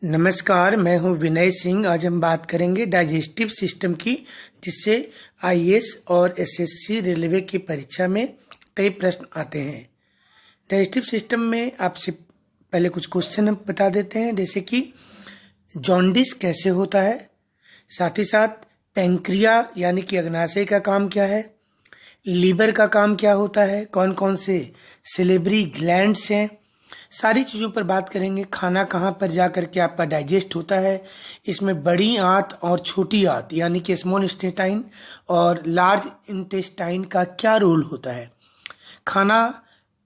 नमस्कार, मैं हूं विनय सिंह। आज हम बात करेंगे डाइजेस्टिव सिस्टम की, जिससे आईएएस और एसएससी रेलवे की परीक्षा में कई प्रश्न आते हैं। डाइजेस्टिव सिस्टम में आपसे पहले कुछ क्वेश्चन हम बता देते हैं, जैसे कि जॉन्डिस कैसे होता है, साथ ही साथ पैंक्रिया यानी कि अग्नाशय का काम क्या है, लीवर का काम क्या होता है, कौन कौन से सिलेब्री ग्लैंड्स हैं, सारी चीज़ों पर बात करेंगे। खाना कहाँ पर जा कर के आपका डाइजेस्ट होता है, इसमें बड़ी आंत और छोटी आंत यानी कि स्मॉल इंटेस्टाइन और लार्ज इंटेस्टाइन का क्या रोल होता है, खाना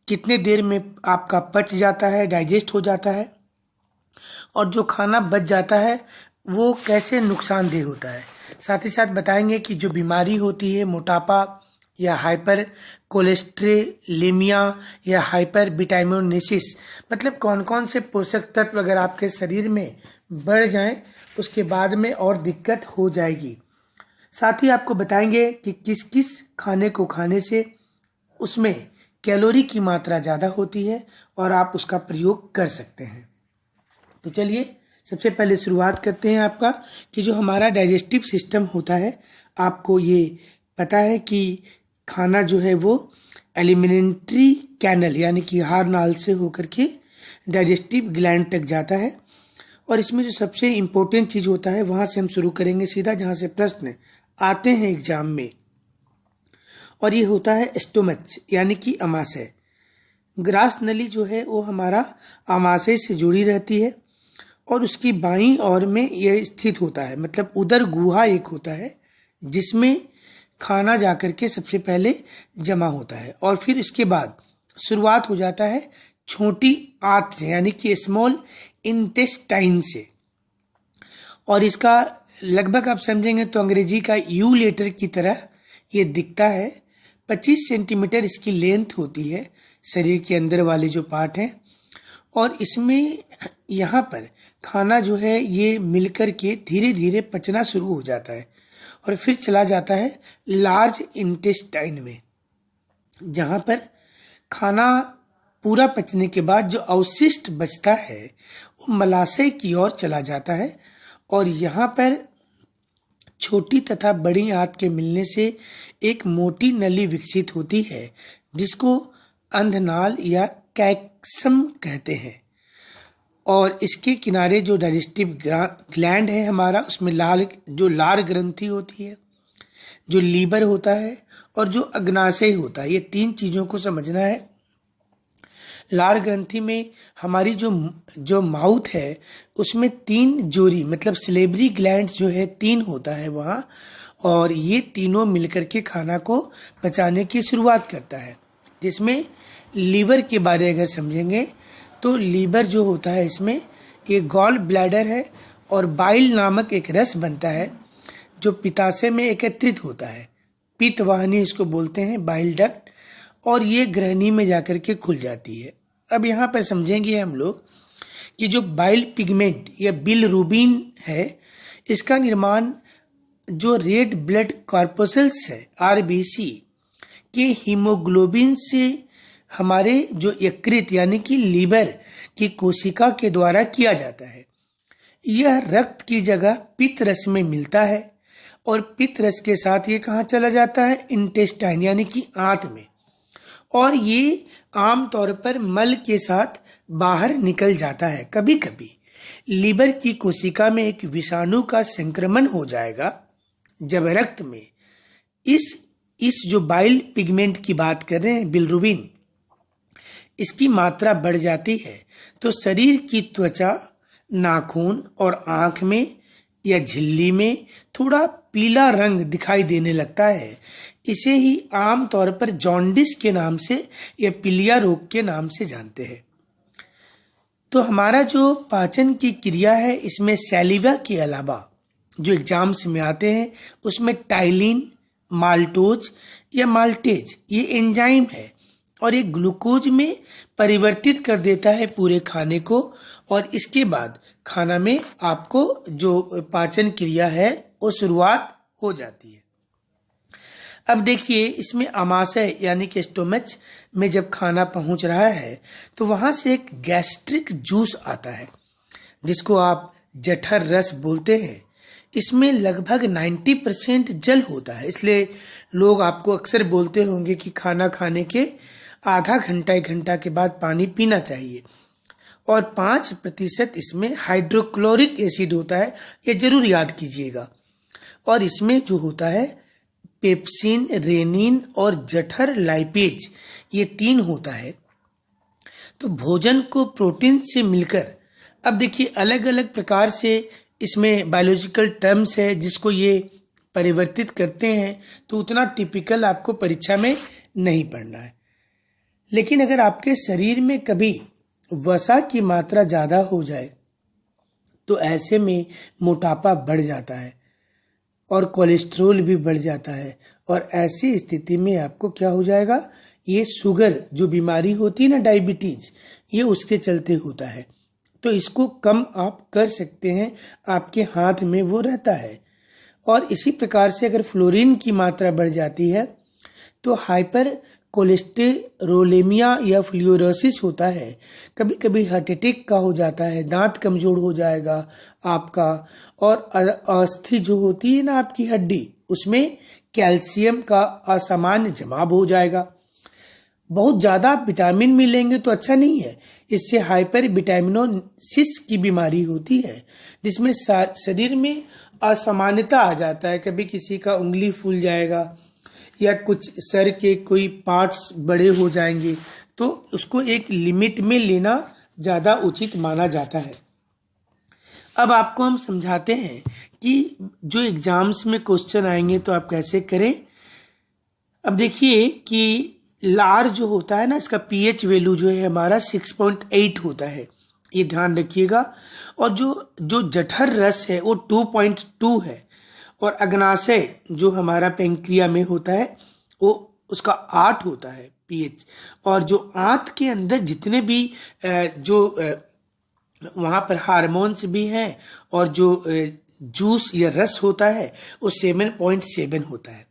कितने देर में आपका पच जाता है, डाइजेस्ट हो जाता है, और जो खाना बच जाता है वो कैसे नुकसानदेह होता है। साथ ही साथ बताएंगे कि जो बीमारी होती है, मोटापा या हाइपर कोलेस्ट्रेलेमिया या हाइपर विटामिनोसिस, मतलब कौन कौन से पोषक तत्व अगर आपके शरीर में बढ़ जाएं उसके बाद में और दिक्कत हो जाएगी। साथ ही आपको बताएंगे कि किस किस खाने को खाने से उसमें कैलोरी की मात्रा ज़्यादा होती है और आप उसका प्रयोग कर सकते हैं। तो चलिए सबसे पहले शुरुआत करते हैं आपका कि जो हमारा डाइजेस्टिव सिस्टम होता है, आपको ये पता है कि खाना जो है वो एलिमेंट्री कैनल यानी कि आहार नाल से होकर के डाइजेस्टिव ग्लैंड तक जाता है। और इसमें जो सबसे इम्पोर्टेंट चीज़ होता है वहाँ से हम शुरू करेंगे सीधा, जहाँ से प्रश्न आते हैं एग्जाम में, और ये होता है स्टोमच यानी कि अमाशय। ग्रास नली जो है वो हमारा अमाशय से जुड़ी रहती है और उसकी बाईं ओर में यह स्थित होता है, मतलब उदर गुहा एक होता है जिसमें खाना जाकर के सबसे पहले जमा होता है, और फिर इसके बाद शुरुआत हो जाता है छोटी आंत से यानी कि स्मॉल इंटेस्टाइन से। और इसका लगभग आप समझेंगे तो अंग्रेजी का यू लेटर की तरह ये दिखता है। 25 सेंटीमीटर इसकी लेंथ होती है शरीर के अंदर वाले जो पार्ट हैं, और इसमें यहाँ पर खाना जो है ये मिलकर के धीरे धीरे पचना शुरू हो जाता है और फिर चला जाता है लार्ज इंटेस्टाइन में, जहाँ पर खाना पूरा पचने के बाद जो अवशिष्ट बचता है वो मलाशय की ओर चला जाता है, और यहाँ पर छोटी तथा बड़ी आंत के मिलने से एक मोटी नली विकसित होती है जिसको अंधनाल या कैक्सम कहते हैं। और इसके किनारे जो डाइजेस्टिव ग्लैंड है हमारा, उसमें लार ग्रंथि होती है, जो लीवर होता है और जो अग्नाशय होता है। ये तीन चीज़ों को समझना है। लार ग्रंथि में हमारी जो माउथ है उसमें 3 जोड़ी मतलब सिलेब्री ग्लैंड जो है 3 होता है वहाँ, और ये तीनों मिलकर के खाना को पचाने की शुरुआत करता है। जिसमें लीवर के बारे अगर समझेंगे तो लीवर जो होता है इसमें ये गॉल ब्लैडर है और बाइल नामक एक रस बनता है जो पित्ताशय में एकत्रित होता है। पित्तवाहिनी इसको बोलते हैं, बाइल डक्ट, और ये ग्रहणी में जाकर के खुल जाती है। अब यहाँ पर समझेंगे हम लोग कि जो बाइल पिगमेंट या बिलरुबिन है, इसका निर्माण जो रेड ब्लड कॉर्पस्कल्स है आरबीसी के हीमोग्लोबिन से हमारे जो यकृत यानी कि लीवर की कोशिका के द्वारा किया जाता है। यह रक्त की जगह पित्त रस में मिलता है और पित्त रस के साथ ये कहाँ चला जाता है, इंटेस्टाइन यानी कि आंत में, और ये आमतौर पर मल के साथ बाहर निकल जाता है। कभी कभी लीवर की कोशिका में एक विषाणु का संक्रमण हो जाएगा जब रक्त में इस जो बाइल पिगमेंट की बात कर रहे हैं, बिलरुबिन, इसकी मात्रा बढ़ जाती है तो शरीर की त्वचा, नाखून और आंख में या झिल्ली में थोड़ा पीला रंग दिखाई देने लगता है। इसे ही आम तौर पर जॉन्डिस के नाम से या पीलिया रोग के नाम से जानते हैं। तो हमारा जो पाचन की क्रिया है इसमें सैलिवा के अलावा जो एग्जाम्स में आते हैं उसमें टाइलिन, माल्टोज या माल्टेज ये एंजाइम है और ये ग्लूकोज में परिवर्तित कर देता है पूरे खाने को, और इसके बाद खाना में आपको जो पाचन क्रिया है वो शुरुआत हो जाती है। अब देखिए इसमें अमाशय यानी कि स्टोमच में जब खाना पहुंच रहा है तो वहां से एक गैस्ट्रिक जूस आता है जिसको आप जठर रस बोलते हैं, इसमें लगभग 90% जल होता है। इसलिए लोग आपको अक्सर बोलते होंगे कि खाना खाने के आधा घंटा 1 घंटा के बाद पानी पीना चाहिए। और 5% इसमें हाइड्रोक्लोरिक एसिड होता है, ये जरूर याद कीजिएगा। और इसमें जो होता है पेप्सिन, रेनिन और जठर लाइपेज, ये 3 होता है। तो भोजन को प्रोटीन से मिलकर, अब देखिए अलग अलग प्रकार से इसमें बायोलॉजिकल टर्म्स है जिसको ये परिवर्तित करते हैं, तो उतना टिपिकल आपको परीक्षा में नहीं पढ़ना है। लेकिन अगर आपके शरीर में कभी वसा की मात्रा ज़्यादा हो जाए तो ऐसे में मोटापा बढ़ जाता है और कोलेस्ट्रोल भी बढ़ जाता है, और ऐसी स्थिति में आपको क्या हो जाएगा, ये शुगर जो बीमारी होती है ना, डायबिटीज, ये उसके चलते होता है। तो इसको कम आप कर सकते हैं, आपके हाथ में वो रहता है। और इसी प्रकार से अगर फ्लोरीन की मात्रा बढ़ जाती है तो हाइपर कोलेस्टेरोलेमिया या फ्लूरोसिस होता है। कभी कभी हार्ट अटैक का हो जाता है, दांत कमजोर हो जाएगा आपका, और अस्थि जो होती है ना आपकी हड्डी, उसमें कैल्शियम का असामान्य जमाव हो जाएगा। बहुत ज्यादा विटामिन मिलेंगे तो अच्छा नहीं है, इससे हाइपर विटामिनोसिस की बीमारी होती है, जिसमें शरीर में असामान्यता आ जाता है। कभी किसी का उंगली फूल जाएगा या कुछ सर के कोई पार्ट्स बड़े हो जाएंगे, तो उसको एक लिमिट में लेना ज्यादा उचित माना जाता है। अब आपको हम समझाते हैं कि जो एग्जाम्स में क्वेश्चन आएंगे तो आप कैसे करें। अब देखिए कि लार जो होता है ना, इसका पीएच वैल्यू जो है हमारा 6.8 होता है, ये ध्यान रखिएगा। और जो जठर रस है वो 2.2 है, और अग्नाशय जो हमारा पेंक्रिया में होता है वो उसका 8 होता है पीएच। और जो आंत के अंदर जितने भी जो वहां पर हार्मोन्स भी हैं और जो जूस या रस होता है वो 7.7 होता है।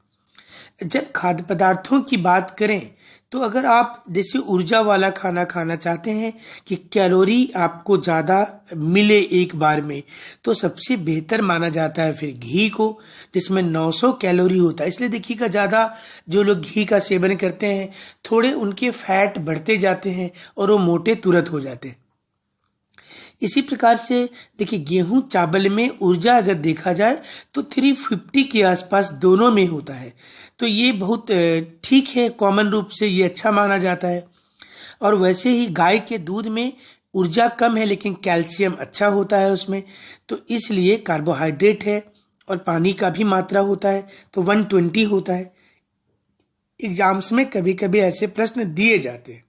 जब खाद्य पदार्थों की बात करें तो अगर आप जैसे ऊर्जा वाला खाना खाना चाहते हैं कि कैलोरी आपको ज़्यादा मिले एक बार में, तो सबसे बेहतर माना जाता है फिर घी को, जिसमें 900 कैलोरी होता है। इसलिए देखिएगा ज़्यादा जो लोग घी का सेवन करते हैं थोड़े उनके फैट बढ़ते जाते हैं और वो मोटे तुरंत हो जाते हैं। इसी प्रकार से देखिए गेहूं चावल में ऊर्जा अगर देखा जाए तो 350 के आसपास दोनों में होता है, तो ये बहुत ठीक है, कॉमन रूप से ये अच्छा माना जाता है। और वैसे ही गाय के दूध में ऊर्जा कम है लेकिन कैल्शियम अच्छा होता है उसमें, तो इसलिए कार्बोहाइड्रेट है और पानी का भी मात्रा होता है, तो 120 होता है। एग्जाम्स में कभी कभी ऐसे प्रश्न दिए जाते हैं।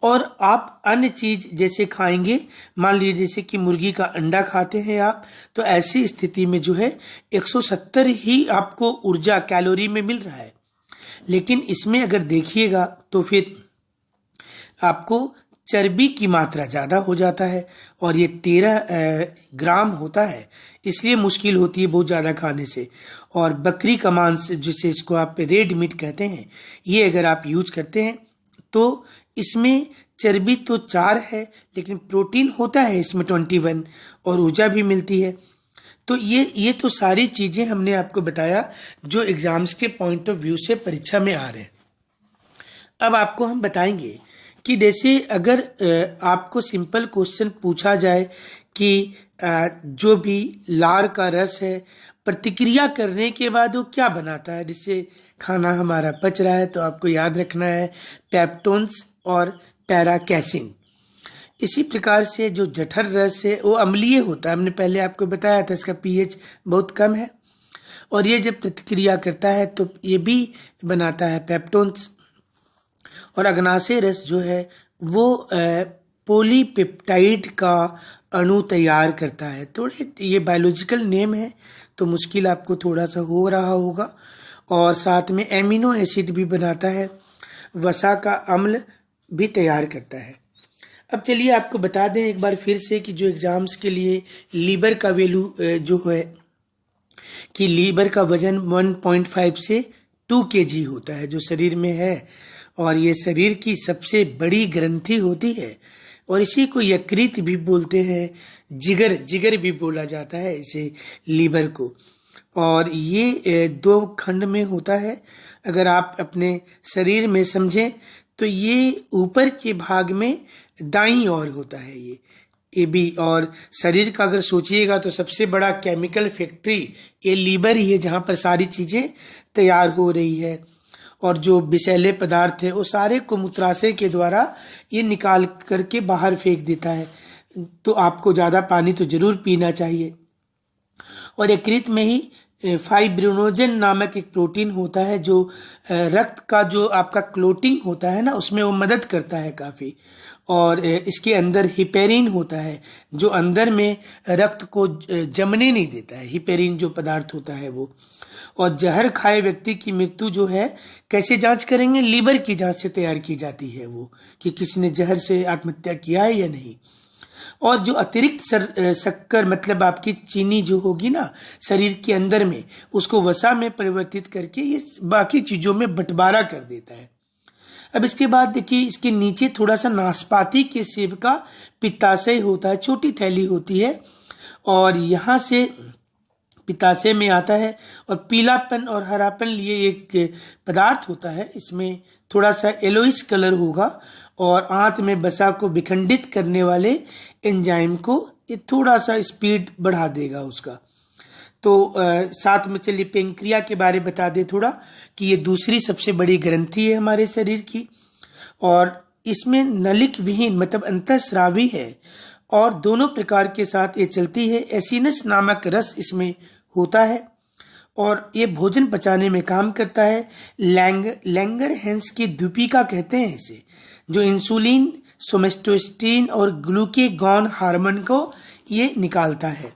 और आप अन्य चीज जैसे खाएंगे, मान लीजिए जैसे कि मुर्गी का अंडा खाते हैं आप, तो ऐसी स्थिति में जो है 170 ही आपको ऊर्जा कैलोरी में मिल रहा है। लेकिन इसमें अगर देखिएगा तो फिर आपको चर्बी की मात्रा ज्यादा हो जाता है, और ये 13 ग्राम होता है, इसलिए मुश्किल होती है बहुत ज्यादा खाने से। और बकरी का मांस जिसे इसको आप रेड मीट कहते हैं, ये अगर आप यूज करते हैं तो इसमें चर्बी तो 4 है लेकिन प्रोटीन होता है इसमें 21, और ऊर्जा भी मिलती है। तो ये तो सारी चीजें हमने आपको बताया जो एग्जाम्स के पॉइंट ऑफ व्यू से परीक्षा में आ रहे हैं। अब आपको हम बताएंगे कि जैसे अगर आपको सिंपल क्वेश्चन पूछा जाए कि जो भी लार का रस है प्रतिक्रिया करने के बाद वो क्या बनाता है जिससे खाना हमारा पच रहा है, तो आपको याद रखना है पेप्टोन्स और पैराकैसिन। इसी प्रकार से जो जठर रस है वो अम्लीय होता है, हमने पहले आपको बताया था, इसका पीएच बहुत कम है, और ये जब प्रतिक्रिया करता है तो ये भी बनाता है पेप्टोन्स। और अग्नाशय रस जो है वो पॉलीपेप्टाइड का अणु तैयार करता है। थोड़े ये बायोलॉजिकल नेम है तो मुश्किल आपको थोड़ा सा हो रहा होगा। और साथ में एमिनो एसिड भी बनाता है, वसा का अम्ल भी तैयार करता है। अब चलिए आपको बता दें एक बार फिर से कि जो एग्जाम्स के लिए लीवर का वैल्यू जो है कि लीवर का वजन 1.5 से 2 kg होता है जो शरीर में है, और ये शरीर की सबसे बड़ी ग्रंथि होती है। और इसी को यकृत भी बोलते हैं, जिगर जिगर भी बोला जाता है इसे, लीवर को। और ये दो खंड में होता है। अगर आप अपने शरीर में समझें तो ये ऊपर के भाग में दाईं ओर होता है ये भी। और शरीर का अगर सोचिएगा तो सबसे बड़ा केमिकल फैक्ट्री ये लीवर ही है, जहां पर सारी चीजें तैयार हो रही है। और जो विषैले पदार्थ है वो सारे को मूत्राशय के द्वारा ये निकाल करके बाहर फेंक देता है। तो आपको ज्यादा पानी तो जरूर पीना चाहिए। और यकृत में ही फाइब्रिनोजन नामक एक प्रोटीन होता है जो रक्त का जो आपका क्लोटिंग होता है ना, उसमें वो मदद करता है काफी। और इसके अंदर हिपेरिन होता है जो अंदर में रक्त को जमने नहीं देता है, हिपेरिन जो पदार्थ होता है वो। और जहर खाए व्यक्ति की मृत्यु जो है कैसे जांच करेंगे? लीवर की जांच से तैयार की जाती है वो, कि किसी ने जहर से आत्महत्या किया है या नहीं। और जो अतिरिक्त शक्कर मतलब आपकी चीनी जो होगी ना शरीर के अंदर में, उसको वसा में परिवर्तित करके ये बाकी चीजों में बंटवारा कर देता है। अब इसके बाद देखिए, इसके नीचे थोड़ा सा नाशपाती के सेब का पित्ताशय होता है, छोटी थैली होती है। और यहाँ से पित्ताशय में आता है। और पीलापन और हरापन लिए एक पदार्थ होता है, इसमें थोड़ा सा येलोइश कलर होगा। और आंत में वसा को विखंडित करने वाले एंजाइम को ये थोड़ा सा स्पीड बढ़ा देगा उसका। तो साथ में चलिए पेंक्रिया के बारे में बता दे थोड़ा, कि ये दूसरी सबसे बड़ी ग्रंथि है हमारे शरीर की। और इसमें नलिक विहीन मतलब अंतःस्रावी है, और दोनों प्रकार के साथ ये चलती है। एसिनस नामक रस इसमें होता है और ये भोजन पचाने में काम करता है। लैंगरहैंस की द्वीपिका कहते हैं इसे, जो इंसुलिन, सोमेस्टोस्टिन और ग्लूकेगॉन हार्मोन को ये निकालता है।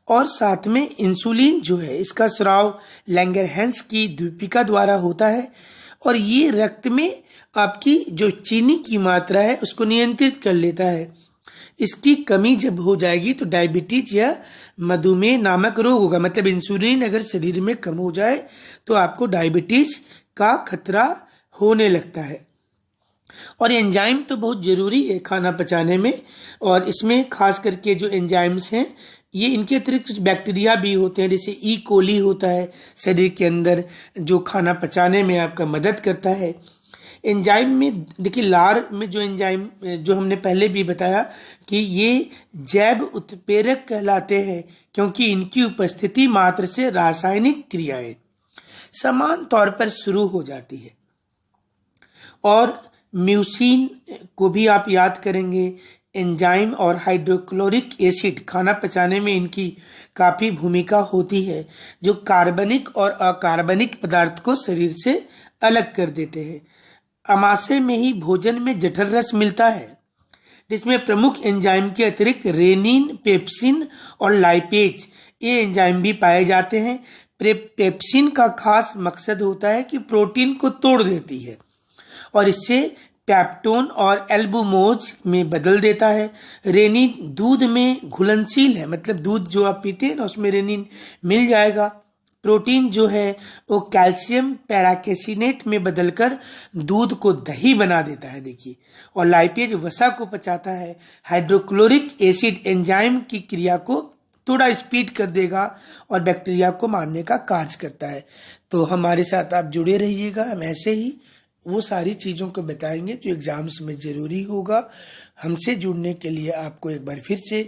और साथ में इंसुलिन जो है इसका स्राव लैंगरहैंस की द्वीपिका द्वारा होता है। और ये रक्त में आपकी जो चीनी की मात्रा है उसको नियंत्रित कर लेता है। इसकी कमी जब हो जाएगी तो डायबिटीज या मधुमेह नामक रोग होगा। मतलब इंसुलिन अगर शरीर में कम हो जाए तो आपको डायबिटीज का खतरा होने लगता है। और एंजाइम तो बहुत जरूरी है खाना पचाने में। और इसमें खास करके जो एंजाइम्स हैं ये, इनके अतिरिक्त कुछ बैक्टीरिया भी होते हैं, जैसे ई कोली होता है शरीर के अंदर, जो खाना पचाने में आपका मदद करता है। एंजाइम में देखिए, लार में जो एंजाइम जो हमने पहले भी बताया कि ये जैव उत्प्रेरक कहलाते हैं, क्योंकि इनकी उपस्थिति मात्र से रासायनिक क्रियाएं समान तौर पर शुरू हो जाती है। और म्यूसिन को भी आप याद करेंगे। एंजाइम और हाइड्रोक्लोरिक एसिड खाना पचाने में इनकी काफी भूमिका होती है, जो कार्बनिक और अकार्बनिक पदार्थ को शरीर से अलग कर देते हैं। अमाशय में ही भोजन में जठर रस मिलता है, जिसमें प्रमुख एंजाइम के अतिरिक्त रेनिन, पेप्सिन और लाइपेज ये एंजाइम भी पाए जाते हैं। पेप्सिन का खास मकसद होता है कि प्रोटीन को तोड़ देती है और इससे पेप्टोन और एल्बुमोज में बदल देता है। रेनिन दूध में घुलनशील है, मतलब दूध जो आप पीते हैं ना उसमें रेनिन मिल जाएगा। प्रोटीन जो है वो कैल्शियम पैराकेसिनेट में बदलकर दूध को दही बना देता है, देखिए। और लाइपेज वसा को पचाता है। हाइड्रोक्लोरिक एसिड एंजाइम की क्रिया को थोड़ा स्पीड कर देगा और बैक्टीरिया को मारने का कार्य करता है। तो हमारे साथ आप जुड़े रहिएगा, हम ऐसे ही वो सारी चीजों को बताएंगे जो एग्जाम्स में जरूरी होगा। हमसे जुड़ने के लिए आपको एक बार फिर से